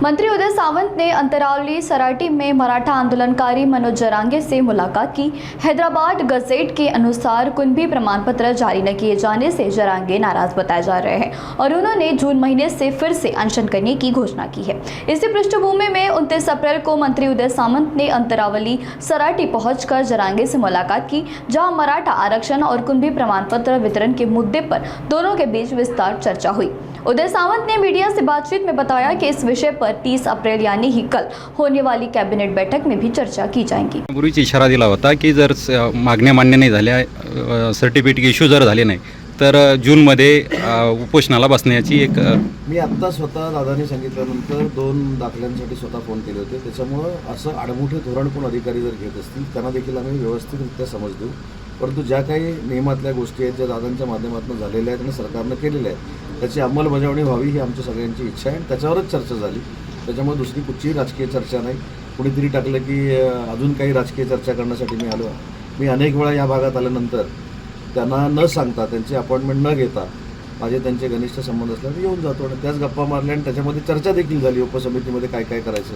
मंत्री उदय सामंत ने अंतरावली सराटी में मराठा आंदोलनकारी मनोज जरांगे से मुलाकात की। हैदराबाद गजेट के अनुसार कुणबी प्रमाण पत्र जारी न किए जाने से जरांगे नाराज बताए जा रहे हैं और उन्होंने जून महीने से फिर से अनशन करने की घोषणा की है। इसी पृष्ठभूमि में 29 अप्रैल को मंत्री उदय सामंत ने अंतरावली सराटी पहुंचकर जरांगे से मुलाकात की, जहां मराठा आरक्षण और कुणबी प्रमाण पत्र वितरण के मुद्दे पर दोनों के बीच विस्तार चर्चा हुई। उदय सामंत ने मीडिया से बातचीत में बताया कि इस विषय पर 30 अप्रैल यानी ही कल होने वाली कैबिनेट बैठक में भी चर्चा की जाएगी। पूर्वीच इशारा दिला होता की जर मागण्या मान्य नाही झाल्या, सर्टिफिकेट इश्यू जर झाले नाही तर जूनमध्ये उपोषणाला बसण्याची एक मी आत्ता स्वतः दादांनी सांगितल्यानंतर 2 दाखल्यांसाठी स्वतः फोन केले होते। त्याच्यामुळं असं आडमुठे धोरण कोण अधिकारी जर घेत असतील त्यांना देखील आम्ही व्यवस्थितरित्या समज देऊ, परंतु ज्या काही नियमातल्या गोष्टी आहेत ज्या दादांच्या माध्यमातून झालेल्या आहेत आणि सरकारनं केलेल्या आहेत त्याची अंमलबजावणी व्हावी ही आमची सगळ्यांची इच्छा आहे आणि त्याच्यावरच चर्चा झाली। त्याच्यामुळे दुसरी कुठचीही राजकीय चर्चा नाही। कुणीतरी टाकलं की अजून काही राजकीय चर्चा करण्यासाठी मी आलो। मी अनेक वेळा या भागात आल्यानंतर त्यांना न सांगता त्यांची अपॉइंटमेंट न घेता माझे त्यांचे घनिष्ठ संबंध असल्याने येऊन जातो आणि त्याच गप्पा मारल्या आणि त्याच्यामध्ये चर्चा देखील झाली उपसमितीमध्ये काय काय करायचं।